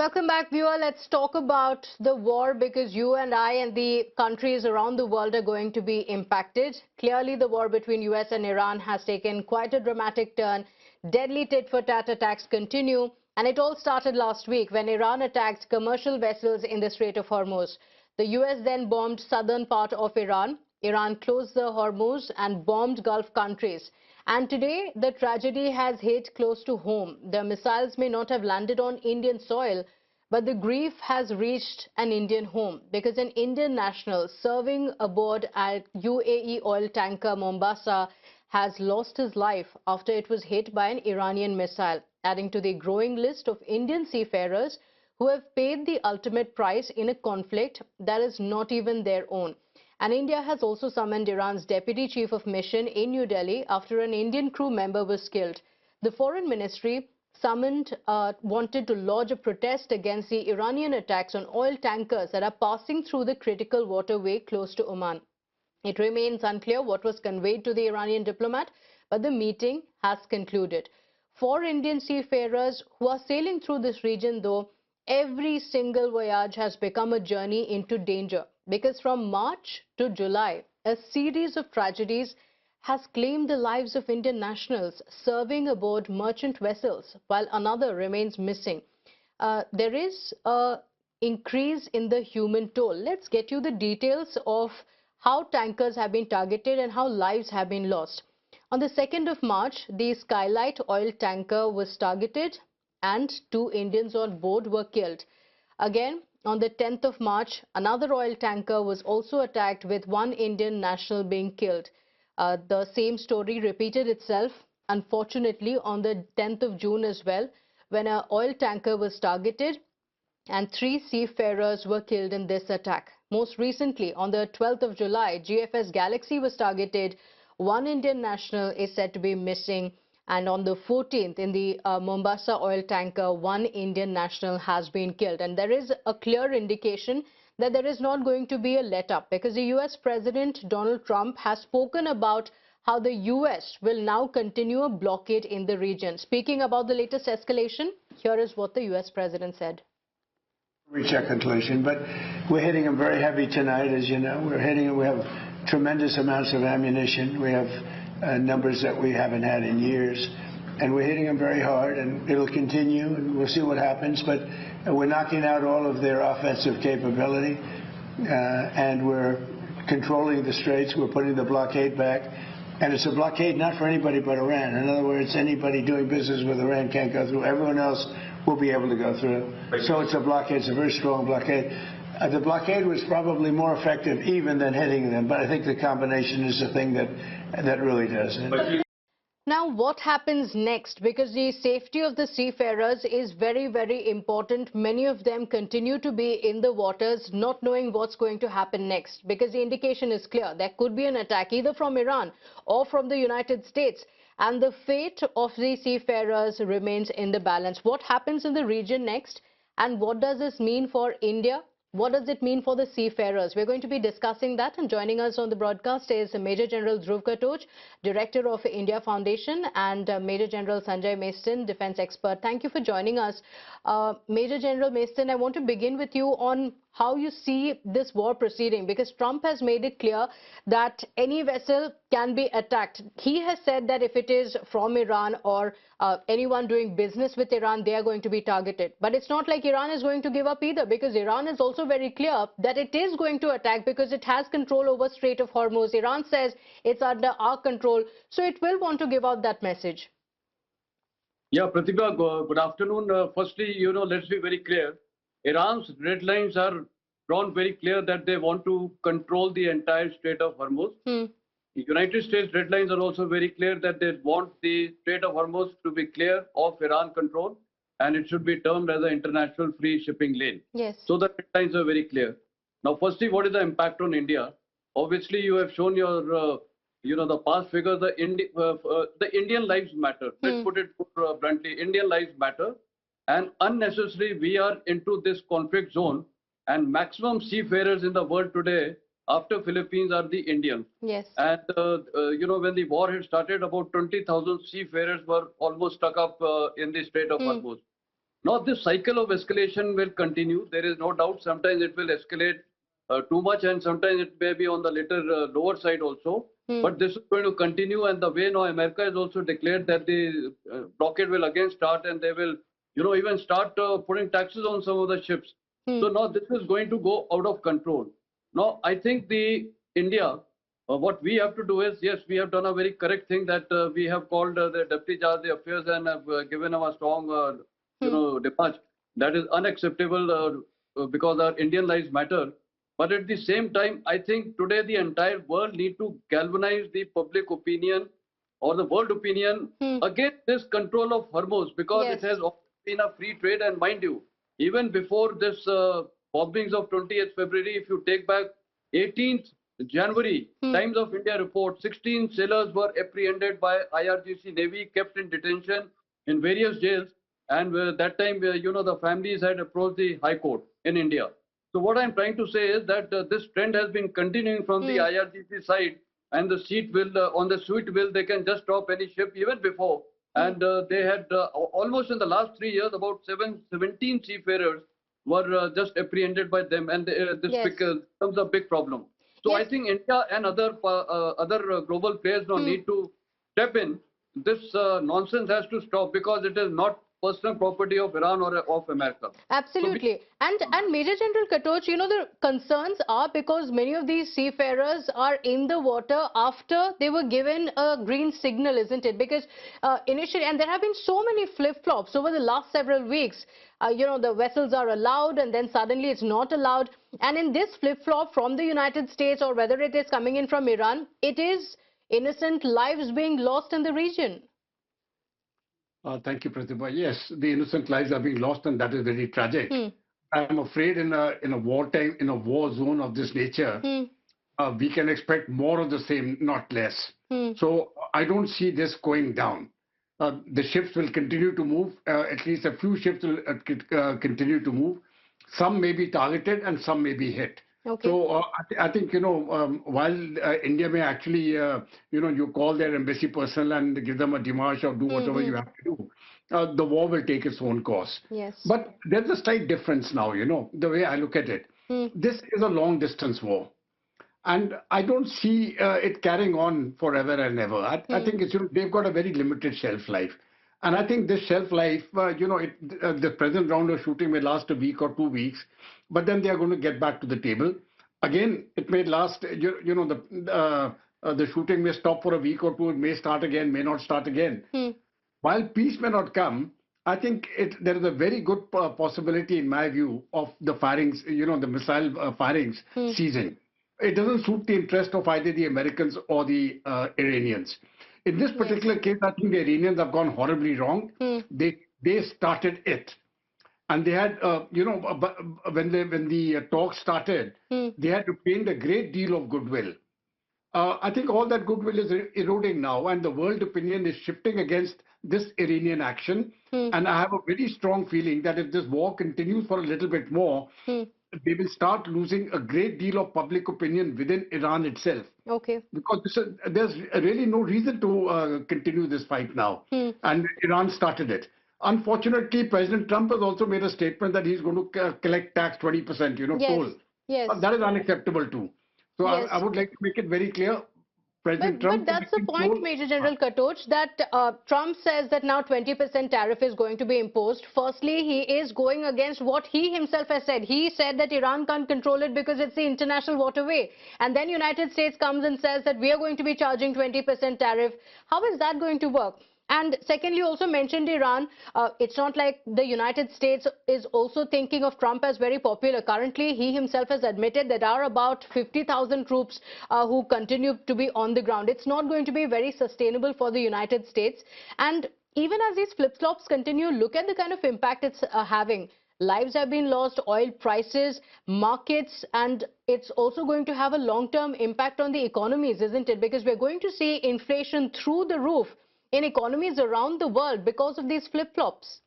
Welcome back, viewer. Let's talk about the war because you and I and the countries around the world are going to be impacted. Clearly, the war between US and Iran has taken quite a dramatic turn. Deadly tit-for-tat attacks continue. And it all started last week when Iran attacked commercial vessels in the Strait of Hormuz. The US then bombed southern part of Iran. Iran closed the Hormuz and bombed Gulf countries. And today, the tragedy has hit close to home. The missiles may not have landed on Indian soil, but the grief has reached an Indian home because an Indian national serving aboard at UAE oil tanker Mombasa has lost his life after it was hit by an Iranian missile, adding to the growing list of Indian seafarers who have paid the ultimate price in a conflict that is not even their own. And India has also summoned Iran's deputy chief of mission in New Delhi after an Indian crew member was killed. The foreign ministry wanted to lodge a protest against the Iranian attacks on oil tankers that are passing through the critical waterway close to Oman. It remains unclear what was conveyed to the Iranian diplomat, but the meeting has concluded. For Indian seafarers who are sailing through this region, though, every single voyage has become a journey into danger because from March to July, a series of tragedies has claimed the lives of Indian nationals serving aboard merchant vessels, while another remains missing. There is an increase in the human toll. Let's get you the details of how tankers have been targeted and how lives have been lost. On the 2nd of March, the Skylight oil tanker was targeted and 2 Indians on board were killed. Again, on the 10th of March, another oil tanker was also attacked with 1 Indian national being killed. The same story repeated itself, unfortunately, on the 10th of June as well, when an oil tanker was targeted and 3 seafarers were killed in this attack. Most recently, on the 12th of July, GFS Galaxy was targeted. 1 Indian national is said to be missing. And on the 14th, in the Mombasa oil tanker, 1 Indian national has been killed. And there is a clear indication that there is not going to be a let-up because the US President Donald Trump has spoken about how the US will now continue a blockade in the region. Speaking about the latest escalation, here is what the US President said. Reach that conclusion, but we're hitting them very heavy tonight, as you know. We have tremendous amounts of ammunition. We have numbers that we haven't had in years, and we're hitting them very hard, and it'll continue, and we'll see what happens. But we're knocking out all of their offensive capability, and we're controlling the straits. We're putting the blockade back, and it's a blockade not for anybody but Iran. In other words, anybody doing business with Iran can't go through. Everyone else will be able to go through. So it's a blockade. It's a very strong blockade. The blockade was probably more effective even than hitting them, but I think the combination is the thing that really does it. Now, what happens next? Because the safety of the seafarers is very, very important. Many of them continue to be in the waters, not knowing what's going to happen next, because the indication is clear. There could be an attack either from Iran or from the United States, and the fate of the seafarers remains in the balance. What happens in the region next, and what does this mean for India? What does it mean for the seafarers? We're going to be discussing that, and joining us on the broadcast is Major General Dhruv Katoj, Director of India Foundation, and Major General Sanjay Maistan, defense expert. Thank you for joining us. Major General Maistan, I want to begin with you on how you see this war proceeding, because Trump has made it clear that any vessel can be attacked. He has said that if it is from Iran or anyone doing business with Iran, they are going to be targeted. But it's not like Iran is going to give up either, because Iran is also very clear that it is going to attack because it has control over Strait of Hormuz. Iran says it's under our control, so it will want to give out that message. Yeah, Pratibha, good afternoon. Firstly, let's be very clear. Iran's red lines are drawn very clear that they want to control the entire Strait of Hormuz. The United States red lines are also very clear that they want the Strait of Hormuz to be clear of Iran control, and it should be termed as an international free shipping lane. Yes. So the red lines are very clear. Now, firstly, what is the impact on India? Obviously, you have shown your, the past figures. The Indian lives matter. Let's put it bluntly. Indian lives matter. And unnecessarily, we are into this conflict zone, and maximum seafarers in the world today, after Philippines, are the Indians. Yes. And, when the war had started, about 20,000 seafarers were almost stuck up in the Strait of Hormuz. Now, this cycle of escalation will continue. There is no doubt. Sometimes it will escalate too much, and sometimes it may be on the later lower side also. But this is going to continue, and the way now America has also declared that the blockade will again start, and they will, even start putting taxes on some of the ships. So now this is going to go out of control. Now, I think the India, what we have to do is, yes, we have done a very correct thing that we have called the Deputy Charge of Affairs and have given them a strong, dispatch. That is unacceptable because our Indian lives matter. But at the same time, I think today the entire world need to galvanize the public opinion or the world opinion against this control of Hormuz, because it has always been a free trade. And mind you, even before this bombings of 20th February, if you take back 18th January, Times of India report, 16 sailors were apprehended by IRGC Navy, kept in detention in various jails. And that time, the families had approached the High Court in India. So what I'm trying to say is that this trend has been continuing from the IRGC side, and the seat will, on the suite will, they can just stop any ship even before. And they had almost in the last 3 years, about 17 seafarers were just apprehended by them, and this becomes a big problem. So I think India and other global players now need to step in. This nonsense has to stop, because it is not personal property of Iran or of America. Absolutely. And Major General Katoch, the concerns are because many of these seafarers are in the water after they were given a green signal, isn't it? Because initially, and there have been so many flip-flops over the last several weeks. The vessels are allowed, and then suddenly it's not allowed. And in this flip-flop from the United States, or whether it is coming in from Iran, it is innocent lives being lost in the region. Thank you, Pratibha. Yes, the innocent lives are being lost, and that is very tragic. I'm afraid in a wartime, in a war zone of this nature, we can expect more of the same, not less. So I don't see this going down. The ships will continue to move. At least a few ships will continue to move. Some may be targeted and some may be hit. So I think, while India may actually, you call their embassy personnel and give them a demarche or do whatever you have to do, the war will take its own course. But there's a slight difference now, the way I look at it. This is a long distance war. And I don't see it carrying on forever and ever. I think they've got a very limited shelf life. And I think this shelf life, the present round of shooting may last a week or 2 weeks, but then they are going to get back to the table. Again, it may last, the shooting may stop for a week or two, it may start again, may not start again. While peace may not come, I think there is a very good possibility, in my view, of the firings, the missile firings ceasing. It doesn't suit the interest of either the Americans or the Iranians. In this particular case, I think the Iranians have gone horribly wrong. They started it. And they had, when the talks started, they had obtained a great deal of goodwill. I think all that goodwill is eroding now, and the world opinion is shifting against this Iranian action. And I have a very strong feeling that if this war continues for a little bit more, they will start losing a great deal of public opinion within Iran itself. Because there's really no reason to continue this fight now. And Iran started it. Unfortunately, President Trump has also made a statement that he's going to collect tax 20%, toll. That is unacceptable too. So I would like to make it very clear. But that's the point, Major General Katoch, that Trump says that now 20% tariff is going to be imposed. Firstly, he is going against what he himself has said. He said that Iran can't control it because it's the international waterway. And then United States comes and says that we are going to be charging 20% tariff. How is that going to work? And secondly, you also mentioned Iran. It's not like the United States is also thinking of Trump as very popular. Currently, he himself has admitted there are about 50,000 troops who continue to be on the ground. It's not going to be very sustainable for the United States. And even as these flip-flops continue, look at the kind of impact it's having. Lives have been lost, oil prices, markets, and it's also going to have a long-term impact on the economies, isn't it? Because we're going to see inflation through the roof in economies around the world because of these flip-flops.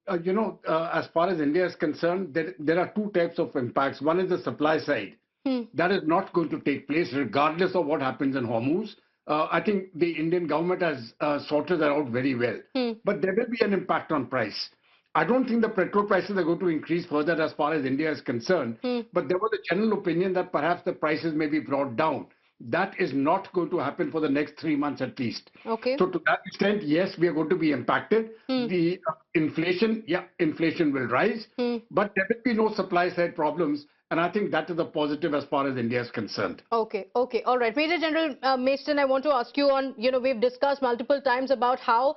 As far as India is concerned, there are two types of impacts. One is the supply side. That is not going to take place regardless of what happens in Hormuz. I think the Indian government has sorted that out very well. But there will be an impact on price. I don't think the petrol prices are going to increase further as far as India is concerned. But there was a general opinion that perhaps the prices may be brought down. That is not going to happen for the next 3 months at least. Okay. So to that extent, yes, we are going to be impacted. The inflation, inflation will rise, but there will be no supply side problems. And I think that is a positive as far as India is concerned. Okay, okay, all right. Major General Mason, I want to ask you on, we've discussed multiple times about how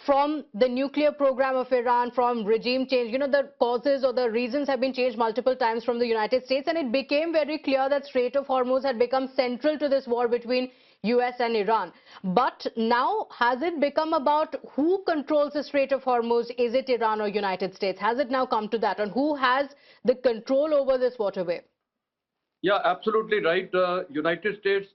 from the nuclear program of Iran, from regime change, the causes or the reasons have been changed multiple times from the United States, and it became very clear that Strait of Hormuz had become central to this war between US and Iran. But now, has it become about who controls the Strait of Hormuz? Is it Iran or United States? Has it now come to that? And who has the control over this waterway? Yeah, absolutely right. United States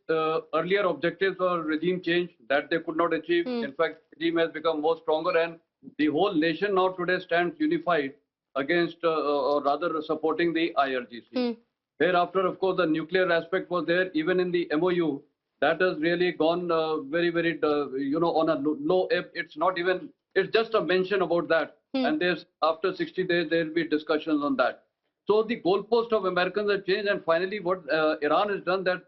earlier objectives were regime change that they could not achieve. In fact, regime has become more stronger, and the whole nation now today stands unified against, or rather supporting the IRGC. Thereafter, of course, the nuclear aspect was there, even in the MOU. That has really gone very, very, on a low ebb. It's not even, it's just a mention about that. And there's, after 60 days, there will be discussions on that. So the goalpost of Americans have changed, and finally what Iran has done, that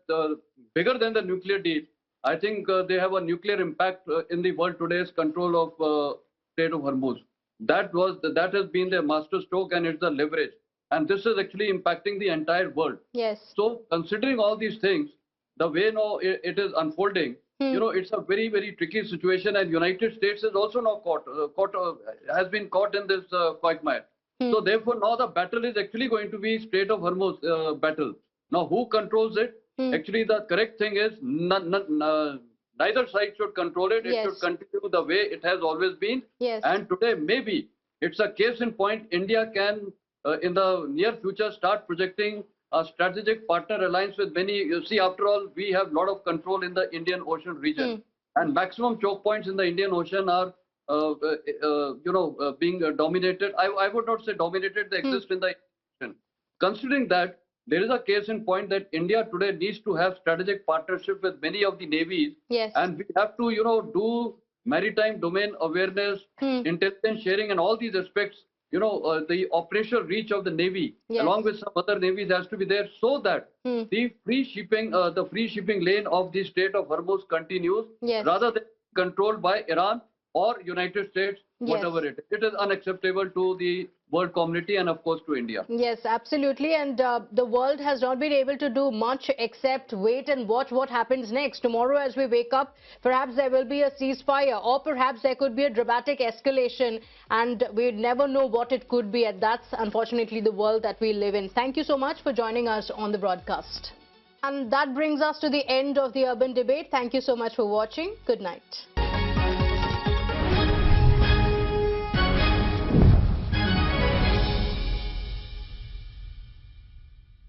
bigger than the nuclear deal, I think they have a nuclear impact in the world today's control of Strait of Hormuz. That has been their masterstroke, and it's the leverage. And this is actually impacting the entire world. Yes. So considering all these things, the way now it is unfolding, it's a very, very tricky situation, and United States is also now has been caught in this quagmire. So therefore, now the battle is actually going to be Strait of Hormuz battle. Now, who controls it? Actually, the correct thing is neither side should control it. It should continue the way it has always been. Yes. And today, maybe it's a case in point. India can, in the near future, start projecting a strategic partner alliance with many. You see, after all, we have a lot of control in the Indian Ocean region, and maximum choke points in the Indian Ocean are being dominated. I would not say dominated, they exist in the ocean. Considering that, there is a case in point that India today needs to have strategic partnership with many of the navies. Yes. And we have to, do maritime domain awareness, intelligence sharing, and all these aspects. The operational reach of the Navy, along with some other navies, has to be there, so that the free shipping lane of the Strait of Hormuz continues, rather than controlled by Iran or United States, whatever it is. It is unacceptable to the world community and, of course, to India. Yes, absolutely. And the world has not been able to do much except wait and watch what happens next. Tomorrow, as we wake up, perhaps there will be a ceasefire, or perhaps there could be a dramatic escalation, and we never know what it could be. And that's, unfortunately, the world that we live in. Thank you so much for joining us on the broadcast. And that brings us to the end of the Urban Debate. Thank you so much for watching. Good night.